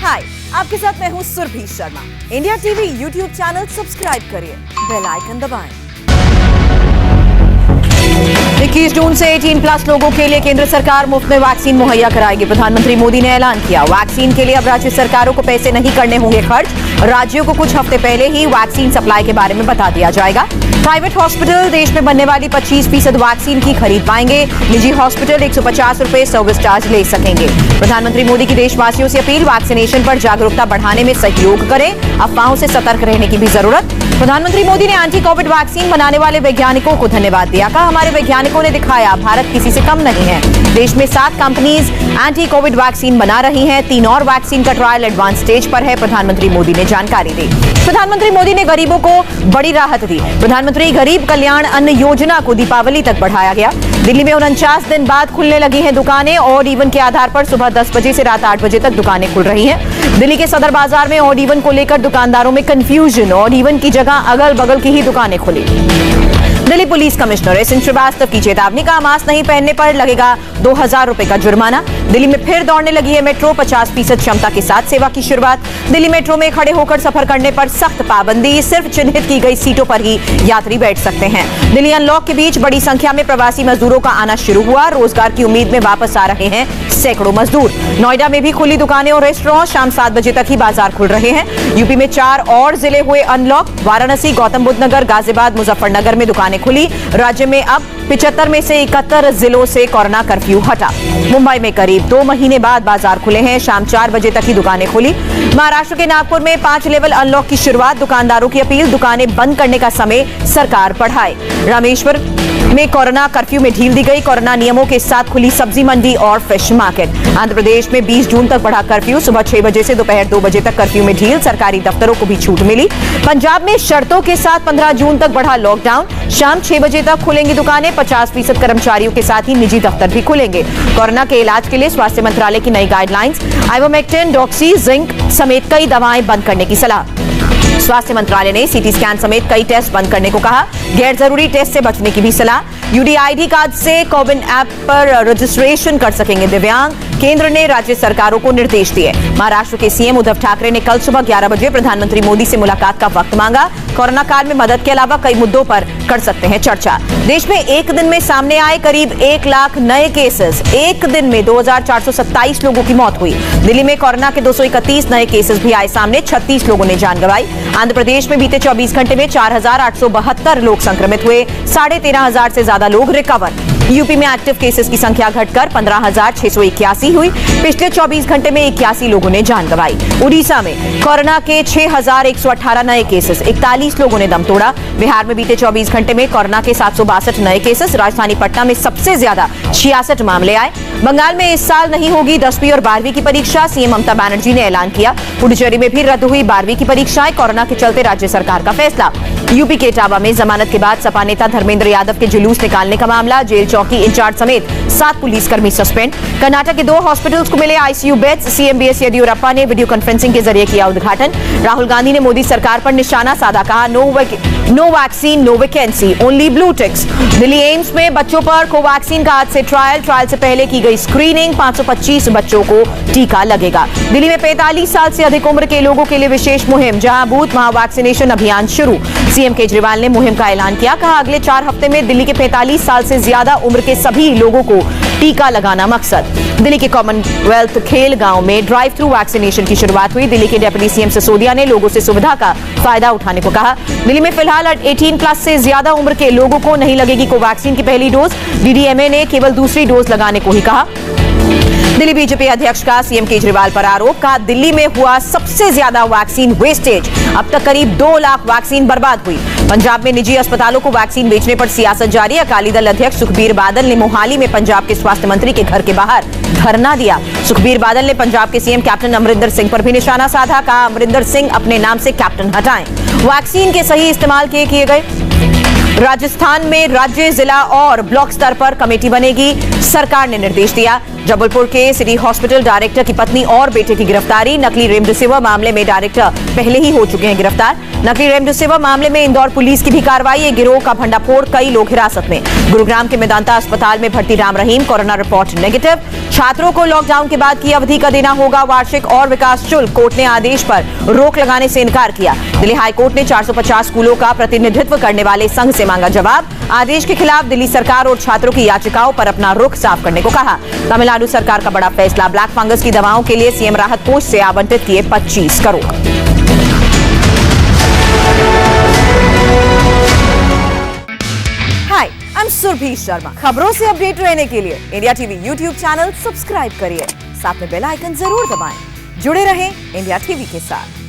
हाय, आपके साथ मैं हूँ Surabhi Sharma. India TV YouTube channel subscribe करिए, बेल आइकन दबाएं। 21 जून से 18+ लोगों के लिए केंद्र सरकार मुफ्त में वैक्सीन मुहैया कराएगी। प्रधानमंत्री मोदी ने ऐलान किया, वैक्सीन के लिए अब राज्य सरकारों को पैसे नहीं करने होंगे खर्च। राज्यों को कुछ हफ्ते पहले ही वैक्सीन सप्लाई के बारे में बता दिया जाएगा। प्राइवेट हॉस्पिटल देश में बनने वाली 25% वैक्सीन की खरीद पाएंगे। निजी हॉस्पिटल 150 रुपए सर्विस चार्ज ले सकेंगे। प्रधानमंत्री मोदी की देशवासियों से अपील, वैक्सीनेशन पर जागरूकता बढ़ाने में सहयोग करें, अफवाहों से सतर्क रहने की भी जरूरत। प्रधानमंत्री मोदी ने एंटी कोविड वैक्सीन बनाने वाले वैज्ञानिकों को धन्यवाद दिया। कहा, हमारे वैज्ञानिकों ने दिखाया भारत किसी से कम नहीं है। देश में 7 कंपनीज एंटी कोविड वैक्सीन बना रही हैं। 3 और वैक्सीन का ट्रायल एडवांस स्टेज पर है। प्रधानमंत्री मोदी ने जानकारी दी। प्रधानमंत्री मोदी ने गरीबों को बड़ी राहत दी। प्रधानमंत्री गरीब कल्याण अन्न योजना को दीपावली तक बढ़ाया गया। दिल्ली में 49 दिन बाद खुलने लगी हैं दुकानें। ऑड इवन के आधार पर सुबह 10 बजे से रात 8 बजे तक दुकानें खुल रही हैं। दिल्ली के सदर बाजार में ऑड इवन को लेकर दुकानदारों में कंफ्यूजन। ऑड इवन की जगह अगल बगल की ही दुकानें खुली। Delhi police commissioner S Srivastava की चेतावनी, का मास्क नहीं पहनने पर लगेगा 2000 रुपए का जुर्माना। दिल्ली में फिर दौड़ने लगी है मेट्रो। 50% क्षमता के साथ सेवा की शुरुआत। दिल्ली मेट्रो में खड़े होकर सफर करने पर सख्त पाबंदी। सिर्फ चिन्हित की गई सीटों पर ही यात्री बैठ सकते हैं। दिल्ली अनलॉक के बीच बड़ी संख्या में प्रवासी मजदूरों का आना शुरू हुआ। रोजगार की उम्मीद में वापस आ रहे हैं सैकड़ों मजदूर। नोएडा में भी खुली दुकानें और रेस्टोरेंट। शाम 7 बजे तक ही बाजार खुल रहे हैं। यूपी में 4 और जिले हुए अनलॉक। वाराणसी, गौतम बुद्ध नगर, गाजियाबाद, मुजफ्फरनगर में दुकानें खुली। राज्य में अब 75 में से 71 जिलों से कोरोना कर्फ्यू हटा। मुंबई में करीब 2 महीने बाद बाजार खुले हैं। शाम 4 बजे तक ही दुकानें खुली। महाराष्ट्र के नागपुर में 5 लेवल अनलॉक की शुरुआत। दुकानदारों की अपील, दुकानें बंद करने का समय सरकार बढ़ाए। रामेश्वर में कोरोना कर्फ्यू में ढील दी गई। कोरोना नियमों के साथ खुली सब्जी मंडी और फिश मार्केट। आंध्र प्रदेश में 20 जून तक बढ़ा कर्फ्यू। सुबह 6 बजे से दोपहर 2 बजे तक कर्फ्यू में ढील। सरकारी दफ्तरों को भी छूट मिली। पंजाब में शर्तों के साथ 15 जून तक बढ़ा लॉकडाउन। शाम 6 बजे तक खुलेंगी दुकानें। 50% कर्मचारियों के साथ ही निजी दफ्तर भी खुलेंगे। कोरोना के इलाज के लिए स्वास्थ्य मंत्रालय की नई गाइडलाइंस। आइवरमेक्टिन, डॉक्सी, जिंक समेत कई दवाएं बंद करने की सलाह। स्वास्थ्य मंत्रालय ने सीटी स्कैन समेत कई टेस्ट बंद करने को कहा। गैर जरूरी टेस्ट से बचने की भी सलाह। यूडीआईडी कार्ड से कोविन ऐप पर रजिस्ट्रेशन कर सकेंगे दिव्यांग। केंद्र ने राज्य सरकारों को निर्देश दिए। महाराष्ट्र के सीएम उद्धव ठाकरे ने कल सुबह 11 बजे प्रधानमंत्री मोदी से मुलाकात का वक्त मांगा। कोरोना काल में मदद के अलावा कई मुद्दों पर कर सकते हैं चर्चा। देश में एक दिन में सामने आए करीब 1 लाख नए केसेस। एक दिन में 2427 लोगों की मौत हुई। दिल्ली में कोरोना के 231 नए केसेस भी आए सामने। 36 लोगों ने जान गंवाई। आंध्र प्रदेश में बीते 24 घंटे में 4872 लोग संक्रमित हुए। 13,500 से ज्यादा लोग रिकवर। यूपी में एक्टिव केसेस की संख्या घटकर 15,681 हुई। पिछले 24 घंटे में 81 लोगों ने जान गंवाई। उड़ीसा में कोरोना के 6,118 नए केसेस। 41 लोगों ने दम तोड़ा। बिहार में बीते 24 घंटे में कोरोना के 762 नए केसेस। राजधानी पटना में सबसे ज्यादा 66 मामले आए। बंगाल में इस साल नहीं होगी 10वीं और 12वीं की परीक्षा। सीएम ममता बनर्जी ने ऐलान किया। पुडुचेरी में भी रद्द हुई 12वीं की परीक्षाएं। कोरोना के चलते राज्य सरकार का फैसला। यूपी के इटावा में जमानत के बाद सपा नेता धर्मेंद्र यादव के जुलूस निकालने का मामला। जेल चौकी इंचार्ज समेत 7 पुलिसकर्मी सस्पेंड। कर्नाटक के 2 हॉस्पिटल्स को मिले ICU beds. CM B S Yediyurappa ने वीडियो कॉन्फ्रेंसिंग के जरिए किया उद्घाटन। राहुल गांधी ने मोदी सरकार पर निशाना साधा। कहा, no vaccine, no vacancy, only blue ticks. Delhi AIIMS में बच्चों पर कोवैक्सीन का आज से ट्रायल से पहले की गई स्क्रीनिंग। 525 बच्चों को टीका लगेगा। दिल्ली में 45 साल से अधिक उम्र के लोगों के लिए विशेष मुहिम। जहां बूथ वहां वैक्सीनेशन अभियान शुरू। सीएम केजरीवाल ने मुहिम का ऐलान किया। कहा, अगले 4 हफ्ते में दिल्ली के 45 साल से ज्यादा उम्र के सभी लोगों को टीका लगाना मकसद। दिल्ली के कॉमनवेल्थ खेल गांव में ड्राइव थ्रू वैक्सीनेशन की शुरुआत हुई। दिल्ली के डिप्टी सीएम सिसोदिया ने लोगों से सुविधा का फायदा उठाने को कहा। दिल्ली में फिलहाल 18+ से ज्यादा उम्र के लोगों को नहीं लगेगी कोवैक्सीन की पहली डोज। डीडीएमए ने केवल दूसरी डोज लगाने को ही कहा। दिल्ली बीजेपी अध्यक्ष का सीएम केजरीवाल पर आरोप। कहा, दिल्ली में हुआ सबसे ज्यादा वैक्सीन वेस्टेज। अब तक करीब 2 लाख वैक्सीन बर्बाद हुई। पंजाब में निजी अस्पतालों को वैक्सीन बेचने पर सियासत जारी। अकाली दल अध्यक्ष सुखबीर बादल ने मोहाली में पंजाब के स्वास्थ्य मंत्री के घर के बाहर धरना दिया। सुखबीर बादल ने पंजाब के सीएम कैप्टन अमरिंदर सिंह पर भी निशाना साधा। कहा, अमरिंदर सिंह अपने नाम से कैप्टन हटाएं। वैक्सीन के सही इस्तेमाल किए गए। राजस्थान में राज्य, जिला और ब्लॉक स्तर पर कमेटी बनेगी। सरकार ने निर्देश दिया। जबलपुर के सिटी हॉस्पिटल डायरेक्टर की पत्नी और बेटे की गिरफ्तारी। नकली रेमडेसिविर मामले में डायरेक्टर पहले ही हो चुके हैं गिरफ्तार। नकली रेमडेसिविर मामले में इंदौर पुलिस की भी कार्रवाई। ये गिरोह का भंडाफोड़, कई लोग हिरासत में। गुरुग्राम के मेदांता अस्पताल में भर्ती Ram Rahim, corona report negative. छात्रों को लॉकडाउन के बाद की अवधि का देना होगा वार्षिक और विकास शुल्क। कोर्ट ने आदेश पर रोक लगाने से इनकार किया। दिल्ली हाईकोर्ट ने 450 स्कूलों का प्रतिनिधित्व करने वाले संघ से मांगा जवाब। आदेश के खिलाफ दिल्ली सरकार और छात्रों की याचिकाओं पर अपना रुख साफ करने को कहा। तमिलनाडु सरकार का बड़ा फैसला, ब्लैक फंगस की दवाओं के लिए सीएम राहत कोष से आवंटित किए 25 करोड़। हाय, आई एम सुरभि शर्मा। खबरों से अपडेट रहने के लिए India TV YouTube channel subscribe करिए, साथ में बेल आइकन जरूर दबाएं। जुड़े रहें इंडिया टीवी के साथ।